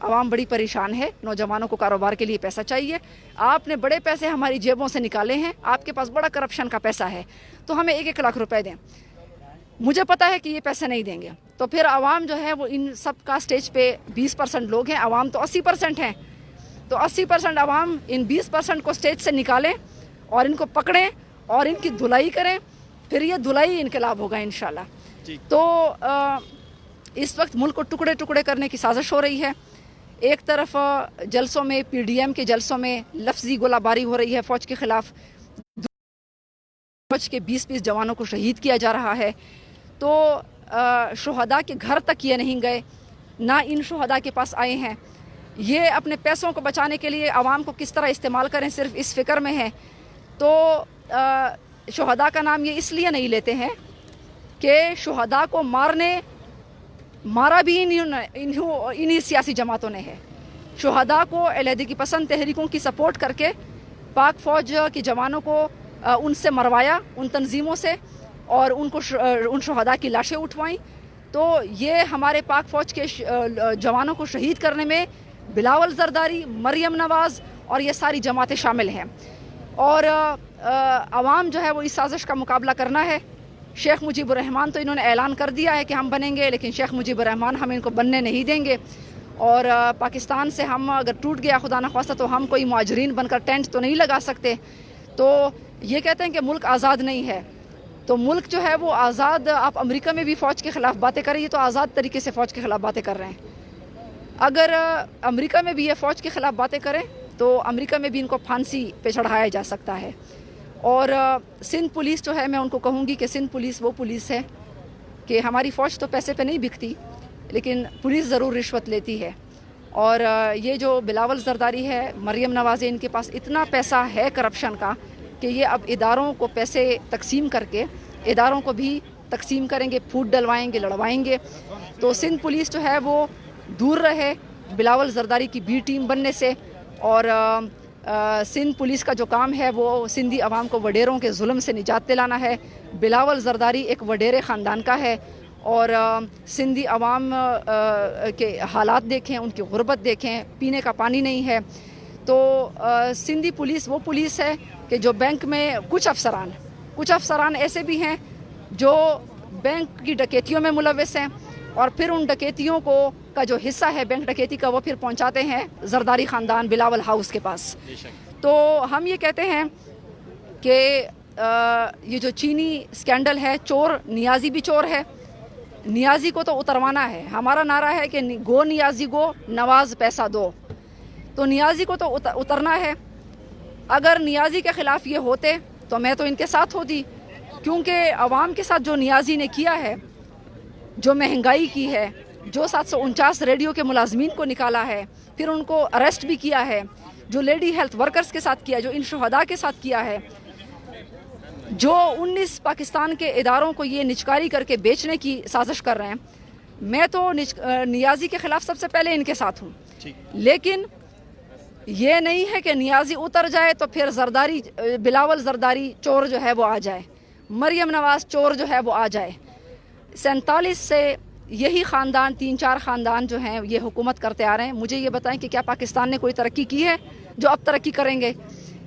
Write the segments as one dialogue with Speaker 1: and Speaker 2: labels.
Speaker 1: عوام بڑی پریشان ہے, نوجوانوں کو کاروبار کے لیے پیسہ چاہیے. آپ نے بڑے پیسے ہماری جیبوں سے نکالے ہیں, آپ کے پاس بڑا کرپشن کا پیسہ ہے, تو ہمیں 1-1 لاکھ روپے دیں. مجھے پتا ہے کہ یہ پیسے نہیں دیں گے, تو پھر عوام جو ہے وہ ان سب کا اسٹیج پہ 20% لوگ ہیں, عوام تو 80% ہیں, تو 80% عوام ان 20% کو اسٹیج سے نکالیں اور ان کو پکڑیں اور ان کی دھلائی کریں, پھر یہ دھلائی انقلاب ہوگا انشاءاللہ. تو اس وقت ملک کو ٹکڑے ٹکڑے کرنے کی سازش ہو رہی ہے. ایک طرف جلسوں میں, پی ڈی ایم کے جلسوں میں لفظی گولہ باری ہو رہی ہے فوج کے خلاف, فوج کے 20 جوانوں کو شہید کیا جا رہا ہے. تو شہداء کے گھر تک یہ نہیں گئے, نہ ان شہداء کے پاس آئے ہیں. یہ اپنے پیسوں کو بچانے کے لیے عوام کو کس طرح استعمال کریں صرف اس فکر میں ہے. تو شہداء کا نام یہ اس لیے نہیں لیتے ہیں کہ شہداء کو مارا بھی انہی سیاسی جماعتوں نے ہے. شہداء کو علیحدگی پسند تحریکوں کی سپورٹ کر کے پاک فوج کے جوانوں کو ان سے مروایا, ان تنظیموں سے, اور ان شہداء کی لاشیں اٹھوائیں. تو یہ ہمارے پاک فوج کے جوانوں کو شہید کرنے میں بلاول زرداری, مریم نواز اور یہ ساری جماعتیں شامل ہیں. اور عوام جو ہے وہ اس سازش کا مقابلہ کرنا ہے. شیخ مجیب الرحمان تو انہوں نے اعلان کر دیا ہے کہ ہم بنیں گے, لیکن شیخ مجیب الرحمان ہم ان کو بننے نہیں دیں گے. اور پاکستان سے ہم اگر ٹوٹ گیا خدا نخواستہ تو ہم کوئی مہاجرین بن کر ٹینٹ تو نہیں لگا سکتے. تو یہ کہتے ہیں کہ ملک آزاد نہیں ہے, تو ملک جو ہے وہ آزاد, آپ امریکہ میں بھی فوج کے خلاف باتیں کر رہی ہے تو آزاد طریقے سے فوج کے خلاف باتیں کر رہے ہیں. اگر امریکہ میں بھی یہ فوج کے خلاف باتیں کریں تو امریکہ میں بھی ان کو پھانسی پہ چڑھایا جا سکتا ہے. اور سندھ پولیس جو ہے, میں ان کو کہوں گی کہ سندھ پولیس وہ پولیس ہے کہ ہماری فوج تو پیسے پہ نہیں بکتی, لیکن پولیس ضرور رشوت لیتی ہے. اور یہ جو بلاول زرداری ہے, مریم نواز, ان کے پاس اتنا پیسہ ہے کرپشن کا کہ یہ اب اداروں کو پیسے تقسیم کر کے اداروں کو بھی تقسیم کریں گے, پھوٹ ڈلوائیں گے, لڑوائیں گے. تو سندھ پولیس جو ہے وہ دور رہے بلاول زرداری کی بی ٹیم بننے سے. اور سندھ پولیس کا جو کام ہے وہ سندھی عوام کو وڈیروں کے ظلم سے نجات دلانا ہے. بلاول زرداری ایک وڈیرے خاندان کا ہے, اور سندھی عوام کے حالات دیکھیں, ان کی غربت دیکھیں, پینے کا پانی نہیں ہے. تو سندھی پولیس وہ پولیس ہے کہ جو بینک میں کچھ افسران ایسے بھی ہیں جو بینک کی ڈکیتیوں میں ملوث ہیں, اور پھر ان ڈکیتیوں کا جو حصہ ہے بینک ڈکیتی کا وہ پھر پہنچاتے ہیں زرداری خاندان بلاول ہاؤس کے پاس. تو ہم یہ کہتے ہیں کہ یہ جو چینی سکینڈل ہے, چور نیازی بھی چور ہے, نیازی کو تو اتروانا ہے. ہمارا نعرہ ہے کہ گو نیازی گو, نواز پیسہ دو. تو نیازی کو تو اترنا ہے. اگر نیازی کے خلاف یہ ہوتے تو میں تو ان کے ساتھ ہوتی, کیونکہ عوام کے ساتھ جو نیازی نے کیا ہے, جو مہنگائی کی ہے, جو 749 ریڈیو کے ملازمین کو نکالا ہے, پھر ان کو اریسٹ بھی کیا ہے, جو لیڈی ہیلتھ ورکرز کے ساتھ کیا, جو ان شہداء کے ساتھ کیا ہے, جو 19 پاکستان کے اداروں کو یہ نچکاری کر کے بیچنے کی سازش کر رہے ہیں, میں تو نیازی کے خلاف سب سے پہلے ان کے ساتھ ہوں. لیکن یہ نہیں ہے کہ نیازی اتر جائے تو پھر بلاول زرداری چور جو ہے وہ آ جائے, مریم نواز چور جو ہے وہ آ جائے. 47 سے یہی خاندان, 3-4 خاندان جو ہیں یہ حکومت کرتے آ رہے ہیں. مجھے یہ بتائیں کہ کیا پاکستان نے کوئی ترقی کی ہے جو اب ترقی کریں گے؟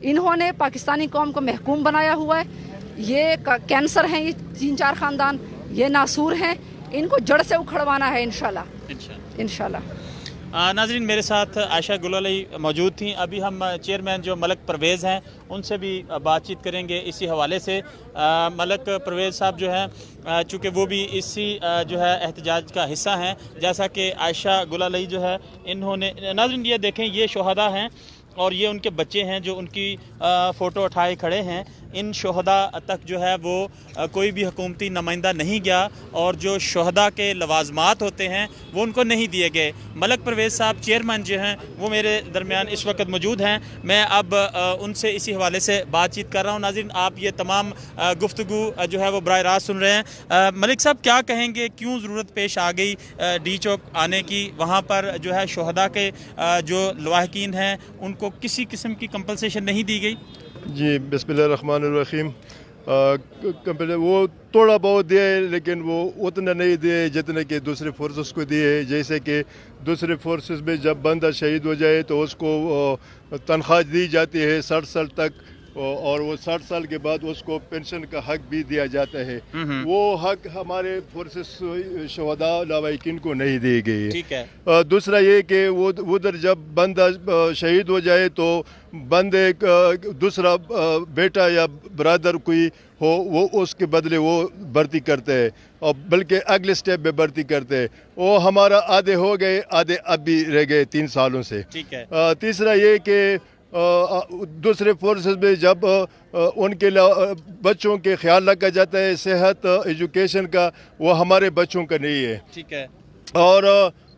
Speaker 1: انہوں نے پاکستانی قوم کو محکوم بنایا ہوا ہے. یہ کینسر ہیں یہ 3-4 خاندان, یہ ناسور ہیں, ان کو جڑ سے اکھڑوانا ہے انشاءاللہ.
Speaker 2: ناظرین, میرے ساتھ عائشہ گلالئی موجود تھیں. ابھی ہم چیئرمین جو ملک پرویز ہیں ان سے بھی بات چیت کریں گے اسی حوالے سے. ملک پرویز صاحب جو ہیں, چونکہ وہ بھی اسی جو ہے احتجاج کا حصہ ہیں, جیسا کہ عائشہ گلالئی جو ہے انہوں نے, ناظرین یہ دیکھیں یہ شہداء ہیں اور یہ ان کے بچے ہیں جو ان کی فوٹو اٹھائے کھڑے ہیں. ان شہداء تک جو ہے وہ کوئی بھی حکومتی نمائندہ نہیں گیا, اور جو شہداء کے لوازمات ہوتے ہیں وہ ان کو نہیں دیے گئے. ملک پرویز صاحب چیئرمین جو ہیں وہ میرے درمیان اس وقت موجود ہیں. میں اب ان سے اسی حوالے سے بات چیت کر رہا ہوں. ناظرین, آپ یہ تمام گفتگو جو ہے وہ براہ راست سن رہے ہیں. ملک صاحب کیا کہیں گے, کیوں ضرورت پیش آ گئی ڈی چوک آنے کی؟ وہاں پر جو ہے شہداء کے جو لواحقین ہیں ان کو کسی قسم کی کمپنسیشن نہیں دی گئی.
Speaker 3: جی, بسم اللہ الرحمن الرحیم. وہ تھوڑا بہت دیے لیکن وہ اتنا نہیں دیے جتنے کہ دوسرے فورسز کو دیے. جیسے کہ دوسرے فورسز میں جب بندہ شہید ہو جائے تو اس کو تنخواہ دی جاتی ہے 60 سال تک, اور وہ 60 سال کے بعد اس کو پینشن کا حق بھی دیا جاتا ہے. وہ حق ہمارے فورسز شہداء لواحقین کو نہیں دی گئی.
Speaker 2: ٹھیک ہے.
Speaker 3: دوسرا یہ کہ وہ ادھر جب بندہ شہید ہو جائے تو بندے دوسرا بیٹا یا برادر کوئی ہو وہ اس کے بدلے وہ بھرتی کرتے ہیں, اور بلکہ اگلے سٹیپ میں بھرتی کرتے ہیں. وہ ہمارا آدھے ہو گئے, آدھے اب بھی رہ گئے 3 سالوں سے.
Speaker 2: ٹھیک ہے.
Speaker 3: تیسرا یہ کہ دوسرے فورسز میں جب ان کے بچوں کے خیال رکھا جاتا ہے صحت ایجوکیشن کا, وہ ہمارے بچوں کا نہیں ہے.
Speaker 2: ٹھیک ہے.
Speaker 3: اور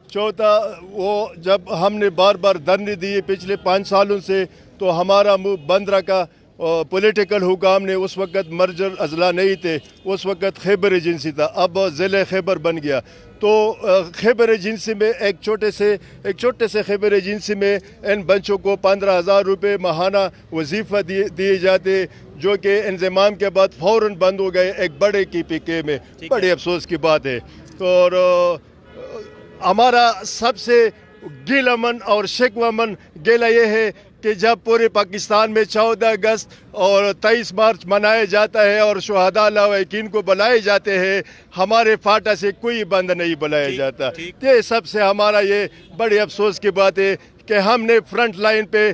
Speaker 3: چوتھا وہ جب ہم نے بار بار دھرنے دیے پچھلے 5 سالوں سے تو ہمارا منہ بند رکھا. پولیٹیکل حکام نے اس وقت مرجر اضلاع نہیں تھے, اس وقت خیبر ایجنسی تھا, اب ضلع خیبر بن گیا. تو خیبر ایجنسی میں ایک چھوٹے سے خیبر ایجنسی میں ان بچوں کو 15,000 روپے ماہانہ وظیفہ دیے جاتے, جو کہ انضمام کے بعد فوراً بند ہو گئے ایک بڑے کی PK میں. بڑے افسوس کی بات ہے. اور ہمارا سب سے گیلا من اور شکوہ من گیلا یہ ہے کہ جب پورے پاکستان میں 14 اگست اور 23 مارچ منایا جاتا ہے اور شہداء لواحقین کو بلائے جاتے ہیں, ہمارے فاٹا سے کوئی بند نہیں بلایا جاتا. یہ سب سے ہمارا یہ بڑے افسوس کی بات ہے کہ ہم نے فرنٹ لائن پہ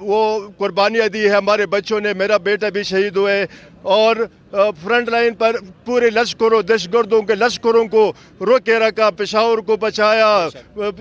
Speaker 3: وہ قربانیاں دی ہے, ہمارے بچوں نے, میرا بیٹا بھی شہید ہوئے, اور فرنٹ لائن پر پورے لشکروں دہشت گردوں کے لشکروں کو روکے رکھا. پشاور کو بچایا,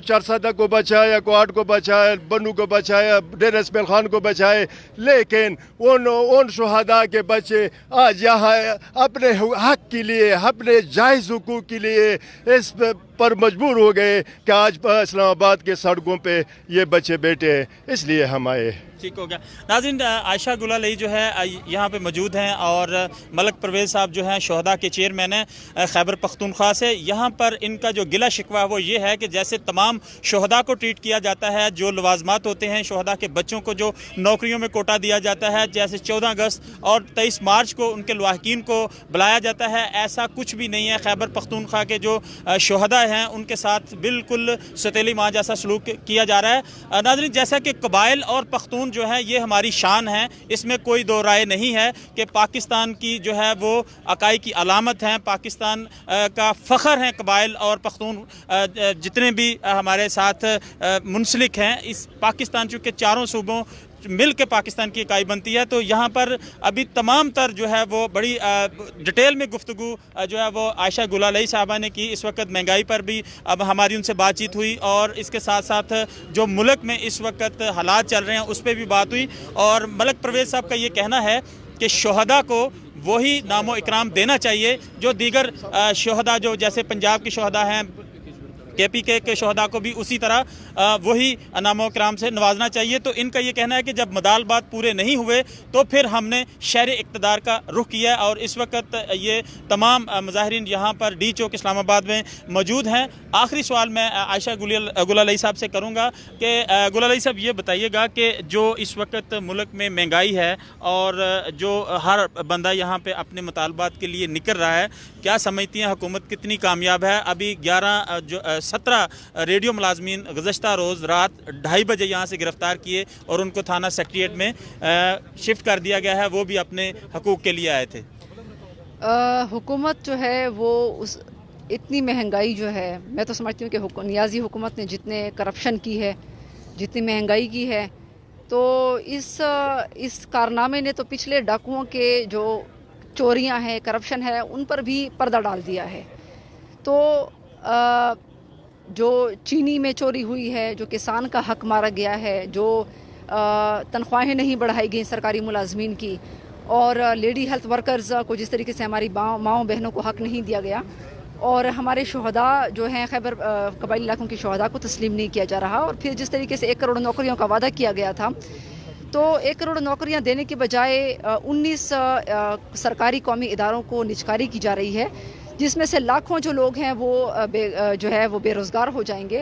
Speaker 3: چارسدہ کو بچایا, کوہاٹ کو بچایا, بنو کو بچایا, ڈیرہ اسماعیل خان کو بچائے, لیکن ان شہداء کے بچے آج یہاں اپنے حق کے لیے, اپنے جائز حقوق کے لیے اس پر مجبور ہو گئے کہ آج اسلام آباد کے سڑکوں پہ یہ بچے بیٹھے ہیں. اس لیے ہم آئے.
Speaker 2: ٹھیک ہو گیا. ناظرین, عائشہ گلالئی جو ہے یہاں پہ موجود ہیں, اور ملک پرویز صاحب جو ہیں شہداء کے چیئرمین ہیں خیبر پختونخوا سے. یہاں پر ان کا جو گلہ شکوہ ہے وہ یہ ہے کہ جیسے تمام شہداء کو ٹریٹ کیا جاتا ہے, جو لوازمات ہوتے ہیں شہداء کے بچوں کو جو نوکریوں میں کوٹا دیا جاتا ہے, جیسے 14 اگست اور 23 مارچ کو ان کے لواحقین کو بلایا جاتا ہے, ایسا کچھ بھی نہیں ہے. خیبر پختونخوا کے جو شہداء ہیں ان کے ساتھ بالکل ستیلی ماں جیسا سلوک کیا جا رہا ہے. ناظرین, جیسا کہ قبائل اور پختون جو ہے یہ ہماری شان ہے, اس میں کوئی دو رائے نہیں ہے کہ پاکستان کی جو ہے وہ عقائی کی علامت ہیں, پاکستان کا فخر ہیں قبائل اور پختون جتنے بھی ہمارے ساتھ منسلک ہیں. اس پاکستان چونکہ چاروں صوبوں مل کے پاکستان کی اکائی بنتی ہے, تو یہاں پر ابھی تمام تر جو ہے وہ بڑی ڈیٹیل میں گفتگو جو ہے وہ عائشہ گلالئی صاحبہ نے کی. اس وقت مہنگائی پر بھی اب ہماری ان سے بات چیت ہوئی, اور اس کے ساتھ ساتھ جو ملک میں اس وقت حالات چل رہے ہیں اس پہ بھی بات ہوئی. اور ملک پرویز صاحب کا یہ کہنا ہے کہ شہداء کو وہی نام و اکرام دینا چاہیے جو دیگر شہداء, جو جیسے پنجاب کے شہداء ہیں, KPK کے شہداء کو بھی اسی طرح وہی نام و اکرام سے نوازنا چاہیے. تو ان کا یہ کہنا ہے کہ جب مطالبات پورے نہیں ہوئے تو پھر ہم نے شہر اقتدار کا رخ کیا, اور اس وقت یہ تمام مظاہرین یہاں پر ڈی چوک اسلام آباد میں موجود ہیں. آخری سوال میں عائشہ گلالئی صاحب سے کروں گا کہ گلالئی صاحب یہ بتائیے گا کہ جو اس وقت ملک میں مہنگائی ہے اور جو ہر بندہ یہاں پہ اپنے مطالبات کے لیے نکل رہا ہے, کیا سمجھتی ہیں حکومت کتنی کامیاب ہے؟ ابھی 17 ریڈیو ملازمین گزشتہ روز رات 2:30 بجے یہاں سے گرفتار کیے اور ان کو تھانہ سیکریٹریٹ میں شفٹ کر دیا گیا ہے, وہ بھی اپنے حقوق کے لیے آئے تھے.
Speaker 1: حکومت جو ہے وہ اتنی مہنگائی جو ہے, میں تو سمجھتی ہوں کہ نیازی حکومت نے جتنے کرپشن کی ہے, جتنی مہنگائی کی ہے, تو اس کارنامے نے تو پچھلے ڈاکوؤں کے جو چوریاں ہیں, کرپشن ہے, ان پر بھی پردہ ڈال دیا ہے. تو جو چینی میں چوری ہوئی ہے, جو کسان کا حق مارا گیا ہے, جو تنخواہیں نہیں بڑھائی گئیں سرکاری ملازمین کی, اور لیڈی ہیلتھ ورکرز کو جس طریقے سے ہماری ماؤں بہنوں کو حق نہیں دیا گیا, اور ہمارے شہداء جو ہیں خیبر قبائلی علاقوں کے شہداء کو تسلیم نہیں کیا جا رہا, اور پھر جس طریقے سے 1 کروڑ نوکریوں کا وعدہ کیا گیا تھا, تو 1 کروڑ نوکریاں دینے کے بجائے 19 سرکاری قومی اداروں کو نجکاری کی جا رہی ہے, جس میں سے لاکھوں جو لوگ ہیں وہ بے روزگار ہو جائیں گے.